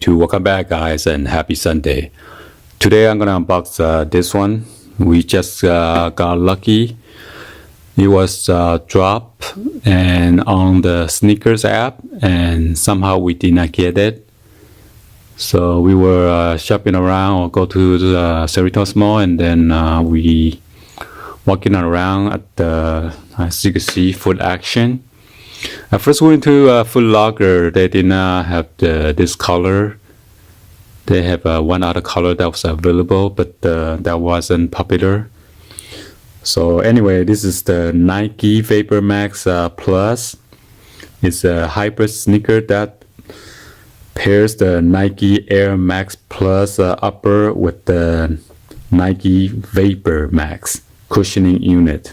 YouTube. Welcome back, guys, and happy Sunday. Today I'm gonna unbox this one. We just got lucky. It was dropped and on the sneakers app, and somehow we did not get it. So we were shopping around or go to the Cerritos Mall, and then we walking around at the, as you can see, Foot Action. At first we went to Foot Locker. They did not have this color. They have one other color that was available, but that wasn't popular. So anyway, this is the Nike VAPORMAX Plus. It's a hybrid sneaker that pairs the Nike Air Max Plus upper with the Nike VAPORMAX cushioning unit.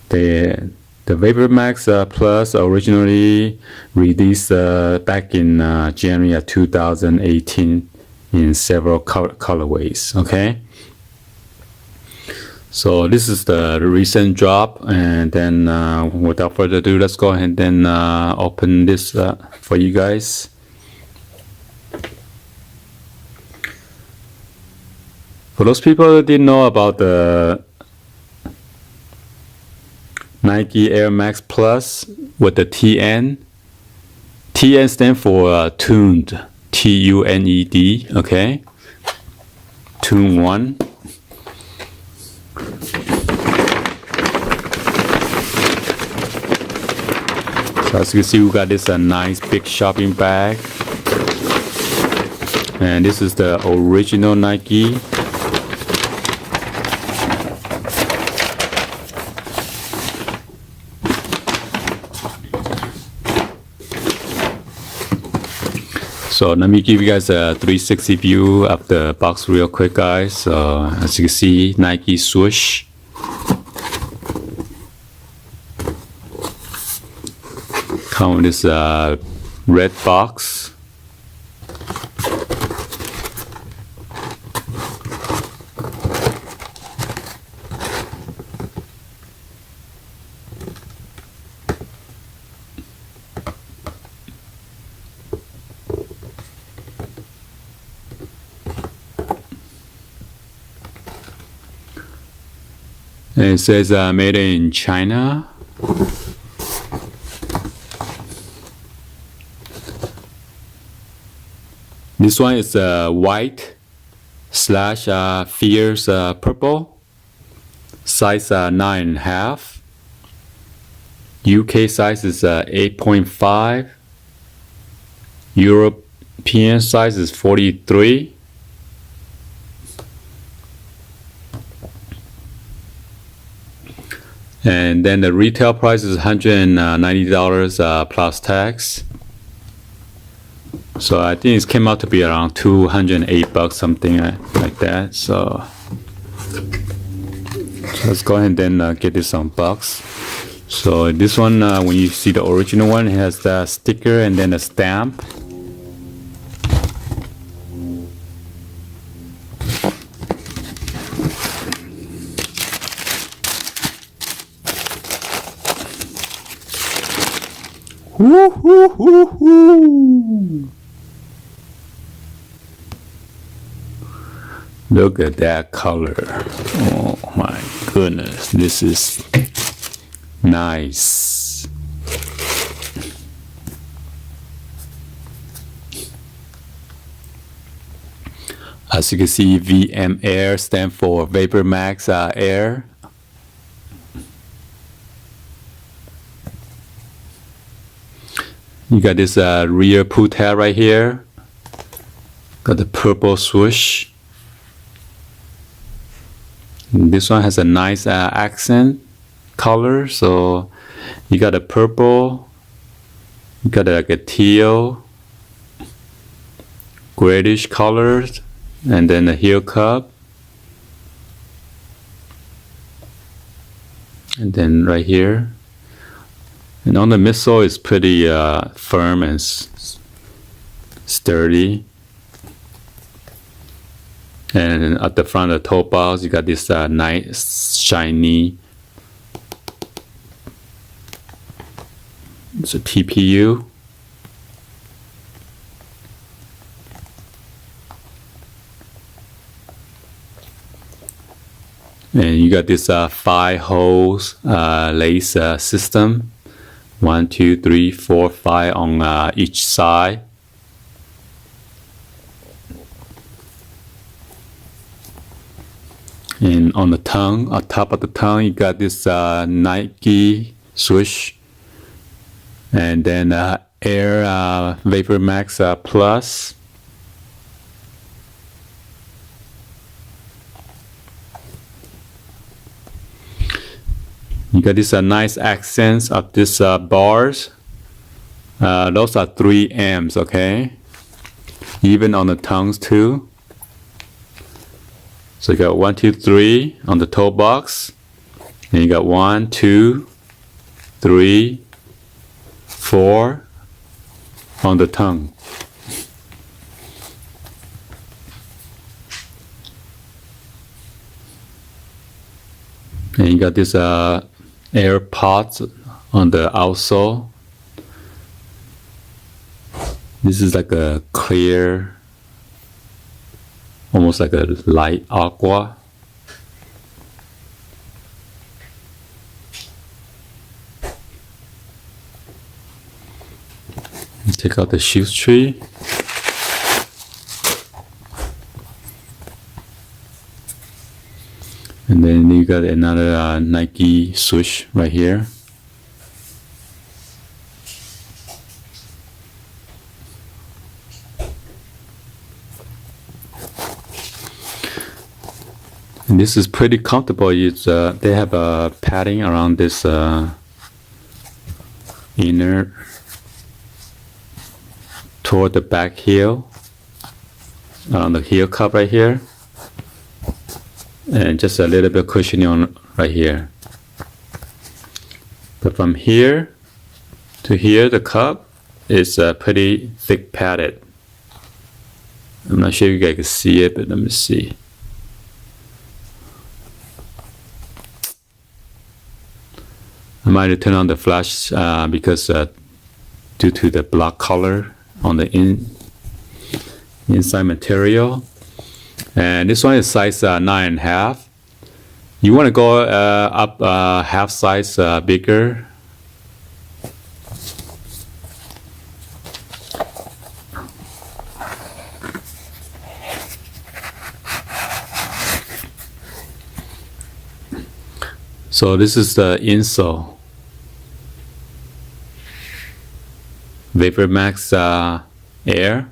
The VAPORMAX Plus originally released back in January of 2018 in several colorways. Okay, so this is the recent drop, and then without further ado, let's go ahead and then open this for you guys. For those people that didn't know about the Nike Air Max Plus with the TN. TN stands for tuned, T-U-N-E-D, okay? Tune 1. So as you can see, we got this nice big shopping bag. And this is the original Nike. So let me give you guys a 360 view of the box real quick, guys. So as you can see, Nike swoosh. Come with this red box. It says made in China. This one is white slash fierce purple, size 9.5. UK size is 8.5. European size is 43. And then the retail price is $190 plus tax. So I think it came out to be around $208, something like that. So let's go ahead and then get this unboxed. So this one, when you see the original one, it has the sticker and then a stamp. Woo, woo, woo, woo. Look at that color. Oh my goodness, this is nice. As you can see, VM Air stands for VAPORMAX Air. You got this rear pull tab right here. Got the purple swoosh. And this one has a nice accent color. So you got a purple, you got like a teal, grayish colors, and then the heel cup. And then right here. And on the midsole is pretty firm and sturdy. And at the front of the toe box, you got this nice shiny. It's a TPU. And you got this 5 holes lace system. 1, 2, 3, 4, 5 on each side. And on the tongue, on top of the tongue, you got this Nike swoosh, and then Air VAPORMAX Plus. You got this nice accents of this bars. Those are 3 amps, okay? Even on the tongues too. So you got 1, 2, 3 on the toe box, and you got 1, 2, 3, 4 on the tongue. And you got this air pods on the outsole. This is like a clear, almost like a light aqua. Take out the shoes tree. And then you got another Nike swoosh right here. And this is pretty comfortable. It's they have a padding around this inner toward the back heel, on the heel cup right here, and just a little bit cushioning on right here. But from here to here, the cup is pretty thick padded. I'm not sure if you guys can see it, but let me see. I might turn on the flash because due to the black color on the inside material. And this one is size 9.5. You want to go up half size bigger. So this is the insole. VAPORMAX Air.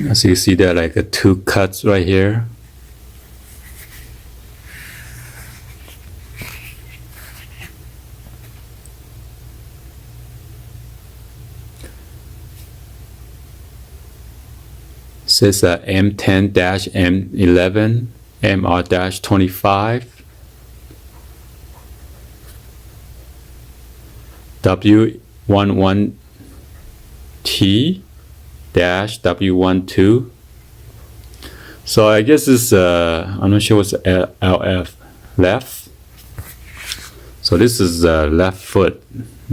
As you see, there are like 2 cuts right here. Says M10-M11, MR-25, W11T-W12. So I guess it's I'm not sure what's LF, left. So this is left foot,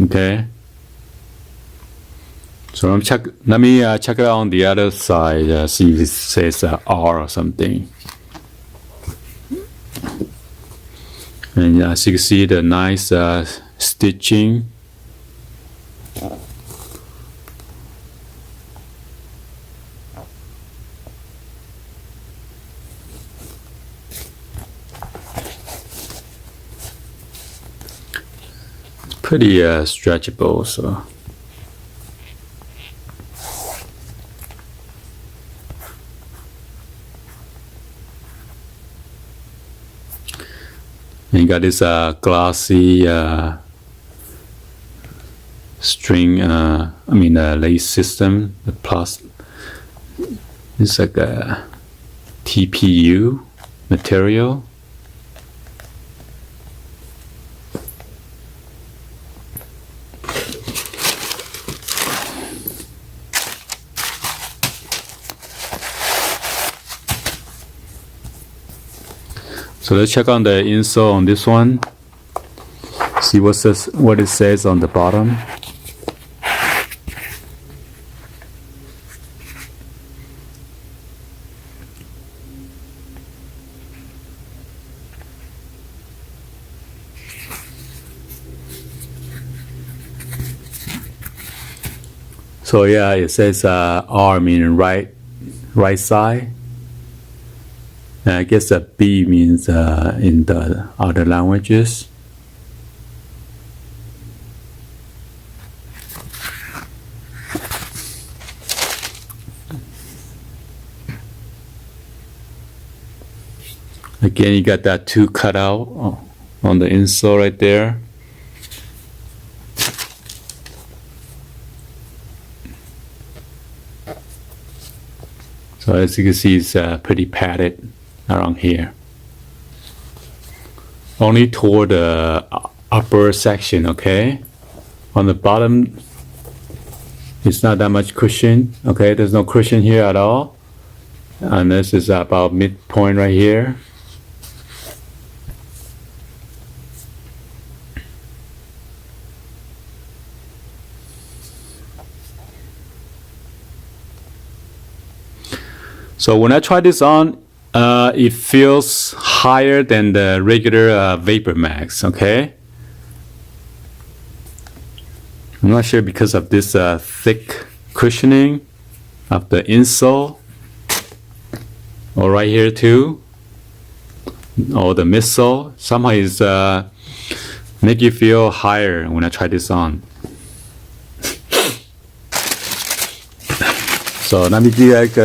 okay. So let me check it out on the other side, see if it says R or something. And as you can see, the nice stitching. It's pretty stretchable, so. And you got this glossy string, lace system. The plus, it's like a TPU material. So let's check on the insole on this one. See what it says on the bottom. So yeah, it says R meaning right side. And I guess B means in the other languages. Again, you got that 2 cut out on the insole right there. So as you can see, it's pretty padded around here. Only toward the upper section, okay? On the bottom, it's not that much cushion, okay? There's no cushion here at all. And this is about midpoint right here. So when I try this on, it feels higher than the regular VAPORMAX, okay? I'm not sure because of this thick cushioning of the insole, or right here too, or the midsole. Somehow it's make you feel higher when I try this on. So let me do like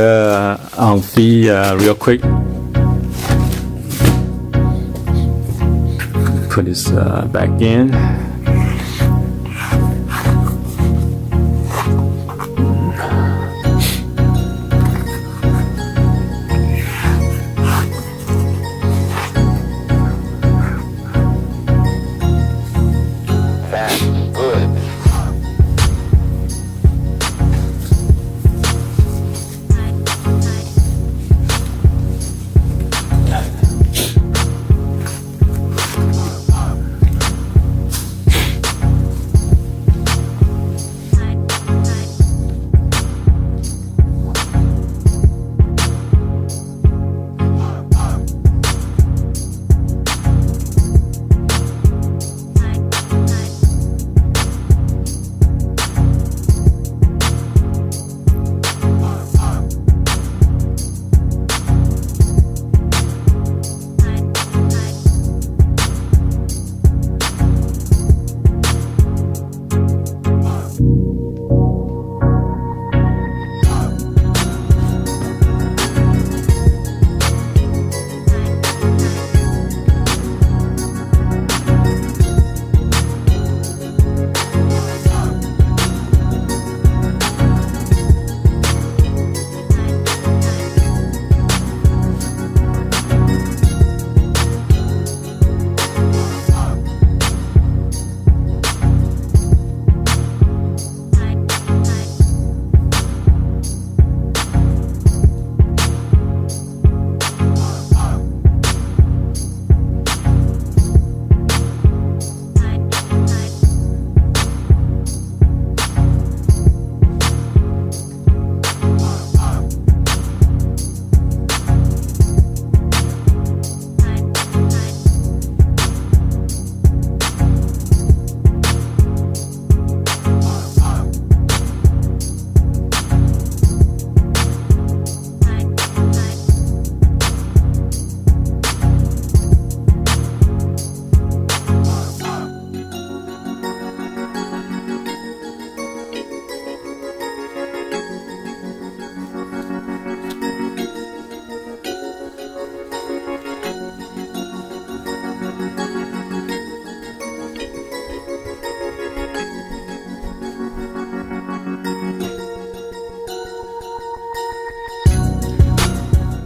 on feet real quick. Put this back in.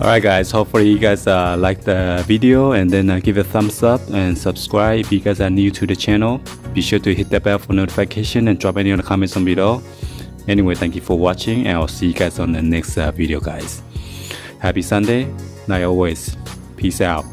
Alright guys, hopefully you guys like the video, and then give a thumbs up and subscribe if you guys are new to the channel. Be sure to hit the bell for notification and drop any on the comments down below. Anyway, thank you for watching, and I'll see you guys on the next video guys. Happy Sunday, like always. Peace out.